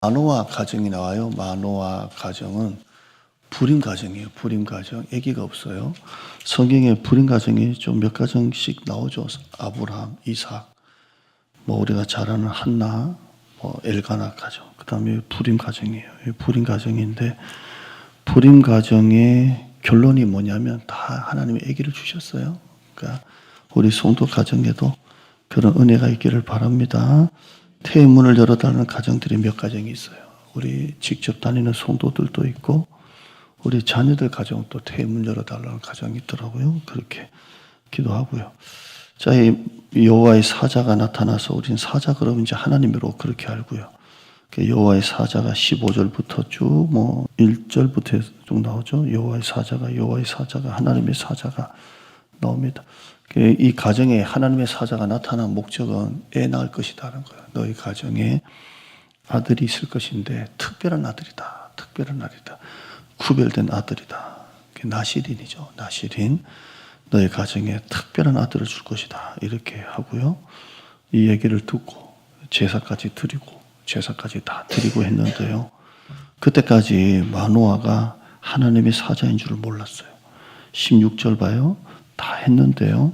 마노아 가정이 나와요. 마노아 가정은 불임 가정이에요. 불임 가정. 아기가 없어요. 성경에 불임 가정이 좀 몇 가정씩 나오죠. 아브라함, 이삭, 우리가 잘 아는 한나, 엘가나 가정. 그 다음에 불임 가정이에요. 불임 가정인데 불임 가정의 결론이 뭐냐면 다 하나님의 아기를 주셨어요. 그러니까 우리 성도 가정에도 그런 은혜가 있기를 바랍니다. 태의 문을 열어달라는 가정들이 몇 가정이 있어요. 우리 직접 다니는 성도들도 있고 우리 자녀들 가정도 태의 문 열어달라는 가정이 있더라고요. 그렇게 기도하고요. 자, 이 여호와의 사자가 나타나서 우린 사자 그러면 이제 하나님으로 그렇게 알고요. 여호와의 사자가 15절부터 쭉 1절부터 쭉 나오죠. 여호와의 사자가 하나님의 사자가 나옵니다. 이 가정에 하나님의 사자가 나타난 목적은 애 낳을 것이다라는 거예요. 너희 가정에 아들이 있을 것인데 특별한 아들이다. 특별한 아들이다. 구별된 아들이다. 나실인이죠. 나실인. 너희 가정에 특별한 아들을 줄 것이다. 이렇게 하고요. 이 얘기를 듣고 제사까지 다 드리고 했는데요. 그때까지 마노아가 하나님의 사자인 줄을 몰랐어요. 16절 봐요. 다 했는데요.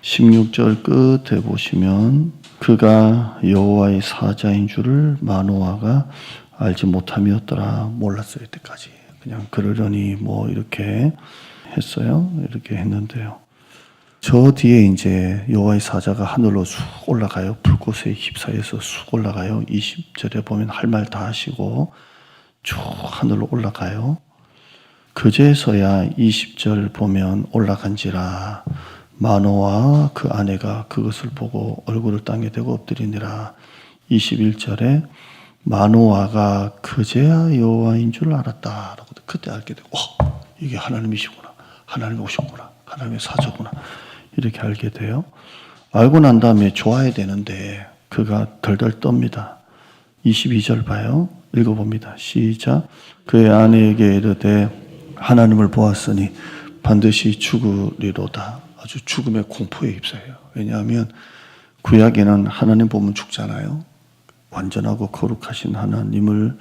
16절 끝에 보시면 그가 여호와의 사자인 줄을 마노아가 알지 못함이었더라. 몰랐어요. 이때까지. 그냥 그러려니 이렇게 했어요. 이렇게 했는데요. 저 뒤에 이제 여호와의 사자가 하늘로 쑥 올라가요. 불꽃에 휩싸여서 쑥 올라가요. 20절에 보면 할 말 다 하시고 쭉 하늘로 올라가요. 그제서야 20절 보면 올라간지라 마노아와 그 아내가 그것을 보고 얼굴을 땅에 대고 엎드리니라. 21절에 마노아가 그제야 여호와인 줄 알았다. 그때 알게 되고 이게 하나님이시구나. 하나님이 오셨구나. 하나님의 사자구나. 이렇게 알게 돼요. 알고 난 다음에 좋아야 되는데 그가 덜덜 떱니다. 22절 봐요. 읽어봅니다. 시작. 그의 아내에게 이르되 하나님을 보았으니 반드시 죽으리로다. 아주 죽음의 공포에 휩싸여요. 왜냐하면 구약에는 하나님 보면 죽잖아요. 완전하고 거룩하신 하나님을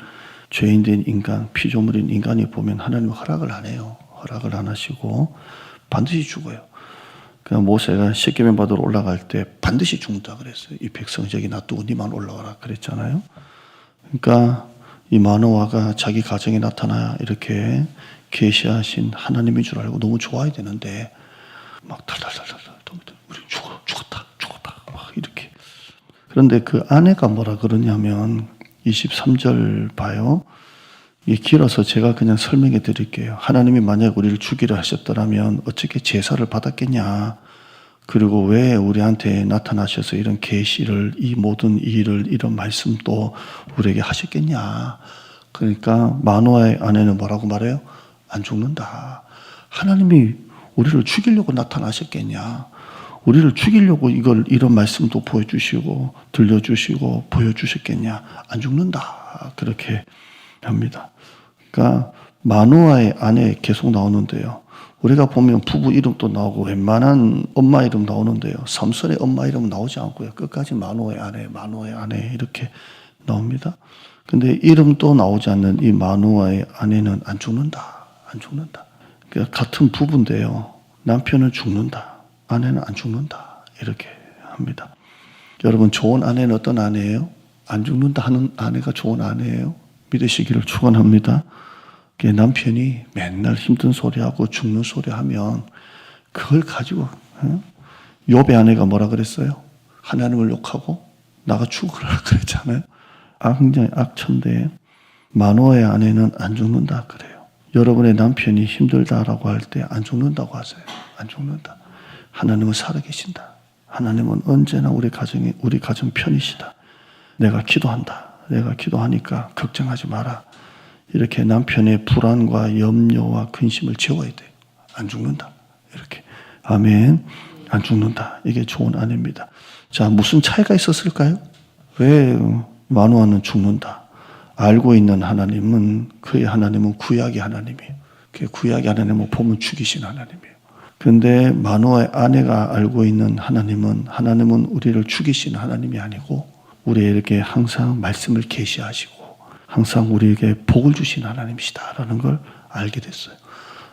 죄인된 인간, 피조물인 인간이 보면 하나님 허락을 안 해요. 허락을 안 하시고 반드시 죽어요. 그러니까 모세가 십계명 받으러 올라갈 때 반드시 죽는다 그랬어요. 이 백성 저기 놔두고 니만 올라와라 그랬잖아요. 그러니까 이 마노아가 자기 가정에 나타나 이렇게 계시하신 하나님인 줄 알고 너무 좋아야 되는데 막 달달달달 우리 죽었다 막 이렇게. 그런데 그 아내가 뭐라 그러냐면 23절 봐요. 이게 길어서 제가 그냥 설명해 드릴게요. 하나님이 만약 우리를 죽이려 하셨더라면 어떻게 제사를 받았겠냐. 그리고 왜 우리한테 나타나셔서 이런 계시를 이 모든 일을 이런 말씀도 우리에게 하셨겠냐. 그러니까 마노아의 아내는 뭐라고 말해요? 안 죽는다. 하나님이 우리를 죽이려고 나타나셨겠냐. 우리를 죽이려고 이런 말씀도 보여주시고 들려주시고 보여주셨겠냐. 안 죽는다. 그렇게 합니다. 그러니까 마노아의 아내 계속 나오는데요. 우리가 보면 부부 이름도 나오고 웬만한 엄마 이름 나오는데요. 삼손의 엄마 이름은 나오지 않고요. 끝까지 마노아의 아내 이렇게 나옵니다. 근데 이름도 나오지 않는 이 마노아의 아내는 안 죽는다. 그러니까 같은 부부인데요. 남편은 죽는다. 아내는 안 죽는다. 이렇게 합니다. 여러분 좋은 아내는 어떤 아내예요? 안 죽는다 하는 아내가 좋은 아내예요. 믿으시기를 축원합니다. 남편이 맨날 힘든 소리하고 죽는 소리하면 그걸 가지고 욥의 아내가 뭐라 그랬어요? 하나님을 욕하고 나가 죽으라 그랬잖아요. 굉장히 악천대. 마노아의 아내는 안 죽는다 그래요. 여러분의 남편이 힘들다라고 할 때 안 죽는다고 하세요. 안 죽는다. 하나님은 살아계신다. 하나님은 언제나 우리 가정 편이시다. 내가 기도하니까 걱정하지 마라. 이렇게 남편의 불안과 염려와 근심을 채워야 돼요. 안 죽는다. 이렇게. 아멘. 안 죽는다. 이게 좋은 아내입니다. 자, 무슨 차이가 있었을까요? 왜 마노아는 죽는다? 알고 있는 하나님은 그의 하나님은 구약의 하나님이에요. 구약의 하나님은 보면 죽이신 하나님이에요. 그런데 마노아의 아내가 알고 있는 하나님은 우리를 죽이시는 하나님이 아니고 우리에게 항상 말씀을 계시하시고 항상 우리에게 복을 주신 하나님이시다라는 걸 알게 됐어요.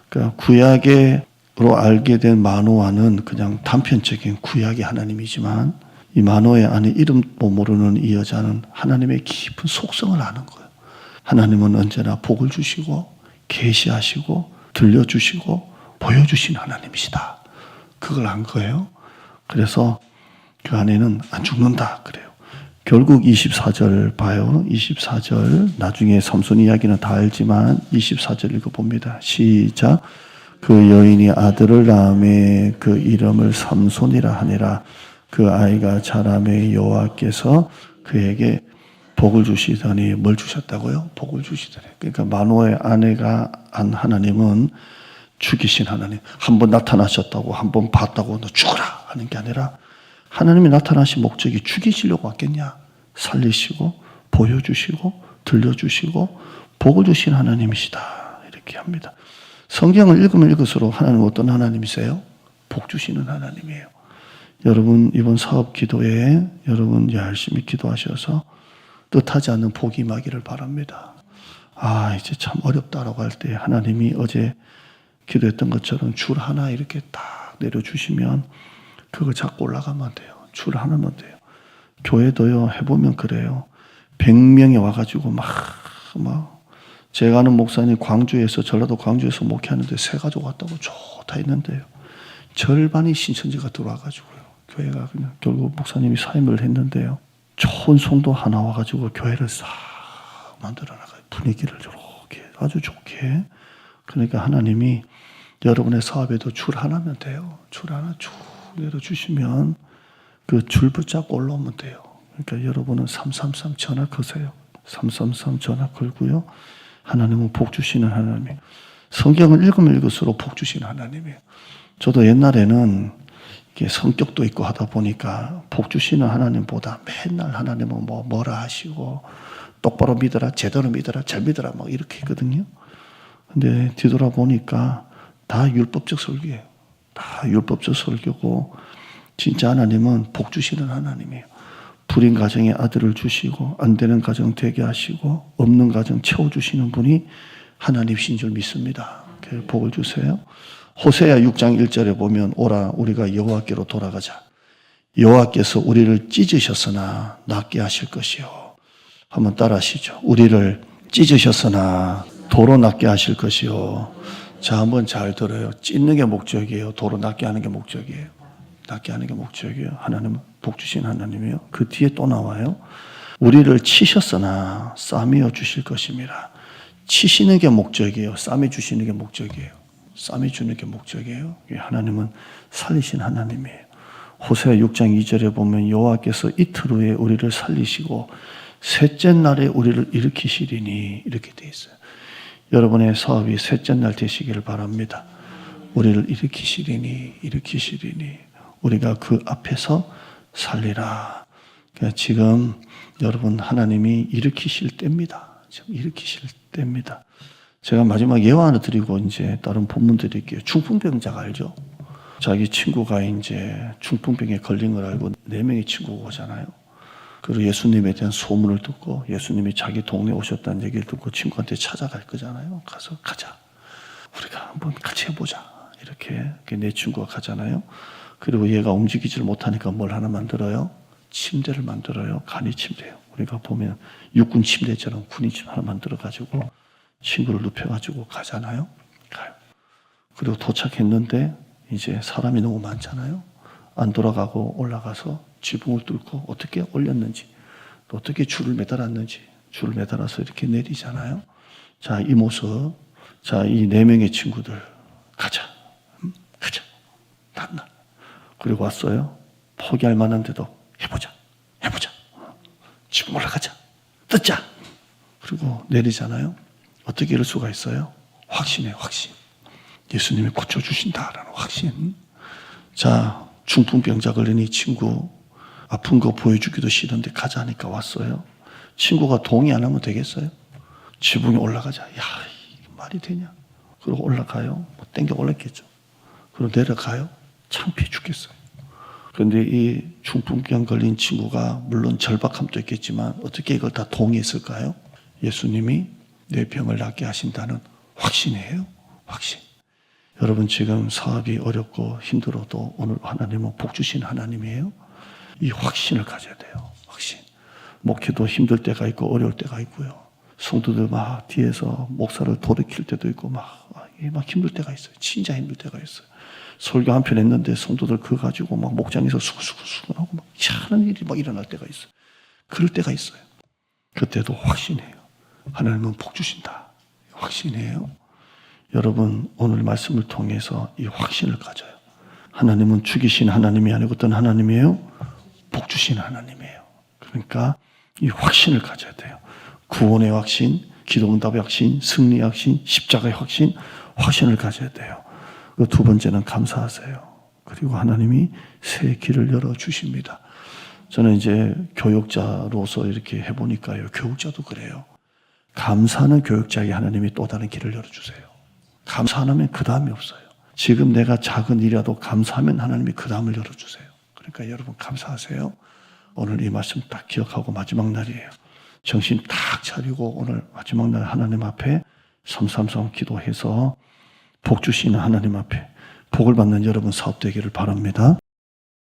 그러니까 구약으로 알게 된 마노아는 그냥 단편적인 구약의 하나님이지만 이 마노아의 안에 이름도 모르는 이 여자는 하나님의 깊은 속성을 아는 거예요. 하나님은 언제나 복을 주시고 계시하시고 들려주시고 보여주신 하나님이시다. 그걸 안 거예요. 그래서 그 안에는 안 죽는다 그래요. 결국 24절 봐요. 24절 나중에 삼손 이야기는 다 알지만 24절 읽어봅니다. 시작. 그 여인이 아들을 낳음에 그 이름을 삼손이라 하니라. 그 아이가 자라매 여호와께서 그에게 복을 주시더니 뭘 주셨다고요? 복을 주시더니. 그러니까 마노아의 아내가 한 하나님은 죽이신 하나님. 한 번 나타나셨다고 한 번 봤다고 너 죽어라 하는 게 아니라 하나님이 나타나신 목적이 죽이시려고 왔겠냐? 살리시고 보여주시고 들려주시고 복을 주신 하나님이시다. 이렇게 합니다. 성경을 읽으면 읽을수록 하나님은 어떤 하나님이세요? 복 주시는 하나님이에요. 여러분 이번 사업 기도에 여러분 열심히 기도하셔서 뜻하지 않는 복이 임하기를 바랍니다. 이제 참 어렵다라고 할 때 하나님이 어제 기도했던 것처럼 줄 하나 이렇게 딱 내려주시면 그거 잡고 올라가면 돼요. 줄 하나면 돼요. 교회도요, 해보면 그래요. 100명이 와가지고 제가 아는 목사님 광주에서, 전라도 광주에서 목회하는데 세 가족 왔다고 좋다 했는데요. 절반이 신천지가 들어와가지고요. 교회가 그냥 결국 목사님이 사임을 했는데요. 좋은 성도 하나 와가지고 교회를 싹 만들어 나가요. 분위기를 이렇게 아주 좋게. 그러니까 하나님이 여러분의 사업에도 줄 하나면 돼요. 줄 하나 쭉 내려주시면 그 줄 붙잡고 올라오면 돼요. 그러니까 여러분은 333 전화 거세요. 333 전화 걸고요. 하나님은 복 주시는 하나님이에요. 성경을 읽으면 읽을수록 복 주시는 하나님이에요. 저도 옛날에는 이게 성격도 있고 하다 보니까 복 주시는 하나님보다 맨날 하나님은 뭐라 하시고 똑바로 믿어라, 제대로 믿어라, 잘 믿어라 막 이렇게 했거든요. 근데 뒤돌아보니까 다 율법적 설교예요. 다 율법적 설교고 진짜 하나님은 복 주시는 하나님이에요. 불인 가정에 아들을 주시고 안 되는 가정 되게 하시고 없는 가정 채워주시는 분이 하나님이신 줄 믿습니다. 복을 주세요. 호세아 6장 1절에 보면 오라 우리가 여호와께로 돌아가자. 여호와께서 우리를 찢으셨으나 낫게 하실 것이요. 한번 따라 하시죠. 우리를 찢으셨으나 도로 낫게 하실 것이요. 자, 한번 잘 들어요. 찢는 게 목적이에요. 도로 낫게 하는 게 목적이에요. 낫게 하는 게 목적이에요. 하나님은 복 주신 하나님이에요. 그 뒤에 또 나와요. 우리를 치셨으나 싸매어 주실 것입니다. 치시는 게 목적이에요. 싸매 주시는 게 목적이에요. 싸매 주는 게 목적이에요. 하나님은 살리신 하나님이에요. 호세아 6장 2절에 보면 여호와께서 이틀 후에 우리를 살리시고 셋째 날에 우리를 일으키시리니 이렇게 돼 있어요. 여러분의 사업이 셋째 날 되시기를 바랍니다. 우리를 일으키시리니 우리가 그 앞에서 살리라. 그러니까 지금 여러분 하나님이 일으키실 때입니다. 지금 일으키실 때입니다. 제가 마지막 예화 하나 드리고 이제 다른 본문 드릴게요. 중풍병자가 알죠? 자기 친구가 이제 중풍병에 걸린 걸 알고 4명의 친구가 오잖아요. 그리고 예수님에 대한 소문을 듣고 예수님이 자기 동네에 오셨다는 얘기를 듣고 친구한테 찾아갈 거잖아요. 가서 가자. 우리가 한번 같이 해보자. 이렇게 내 친구가 가잖아요. 그리고 얘가 움직이지를 못하니까 뭘 하나 만들어요? 침대를 만들어요. 간이 침대예요. 우리가 보면 육군 침대처럼 군인 침대 하나 만들어가지고 친구를 눕혀가지고 가잖아요. 가요. 그리고 도착했는데 이제 사람이 너무 많잖아요. 안 돌아가고 올라가서 지붕을 뚫고 어떻게 올렸는지 또 어떻게 줄을 매달았는지 줄을 매달아서 이렇게 내리잖아요. 자, 이 모습. 자, 이 4명의 친구들 가자. 가자. 나. 그리고 왔어요. 포기할 만한데도 해보자. 지붕 올라가자. 뜯자. 그리고 내리잖아요. 어떻게 이럴 수가 있어요? 확신이에요. 확신. 예수님이 고쳐주신다라는 확신. 자, 중풍병자 걸린 이 친구 아픈 거 보여주기도 싫은데 가자 하니까 왔어요. 친구가 동의 안 하면 되겠어요? 지붕에 올라가자. 야, 이게 말이 되냐? 그리고 올라가요. 땡겨 올랐겠죠. 그리고 내려가요. 창피해 죽겠어요. 그런데 이 중풍병 걸린 친구가 물론 절박함도 있겠지만 어떻게 이걸 다 동의했을까요? 예수님이 내 병을 낫게 하신다는 확신이에요. 확신. 여러분 지금 사업이 어렵고 힘들어도 오늘 하나님은 복 주신 하나님이에요. 이 확신을 가져야 돼요. 확신. 목회도 힘들 때가 있고 어려울 때가 있고요. 성도들 막 뒤에서 목사를 돌이킬 때도 있고 막 힘들 때가 있어요. 진짜 힘들 때가 있어요. 설교 한 편 했는데 성도들 그거 가지고 막 목장에서 수근수근하고 막 희한한 일이 막 일어날 때가 있어요. 그럴 때가 있어요. 그때도 확신해요. 하나님은 복 주신다. 확신이에요. 여러분 오늘 말씀을 통해서 이 확신을 가져요. 하나님은 죽이신 하나님이 아니고 어떤 하나님이에요? 복 주신 하나님이에요. 그러니까 이 확신을 가져야 돼요. 구원의 확신, 기도응답의 확신, 승리의 확신, 십자가의 확신, 확신을 가져야 돼요. 그 두 번째는 감사하세요. 그리고 하나님이 새 길을 열어주십니다. 저는 이제 교육자로서 이렇게 해보니까요. 교육자도 그래요. 감사하는 교육자에게 하나님이 또 다른 길을 열어주세요. 감사 안 하면 그 다음이 없어요. 지금 내가 작은 일이라도 감사하면 하나님이 그 다음을 열어주세요. 그러니까 여러분 감사하세요. 오늘 이 말씀 딱 기억하고 마지막 날이에요. 정신 딱 차리고 오늘 마지막 날 하나님 앞에 333 기도해서 복 주시는 하나님 앞에 복을 받는 여러분 사업 되기를 바랍니다.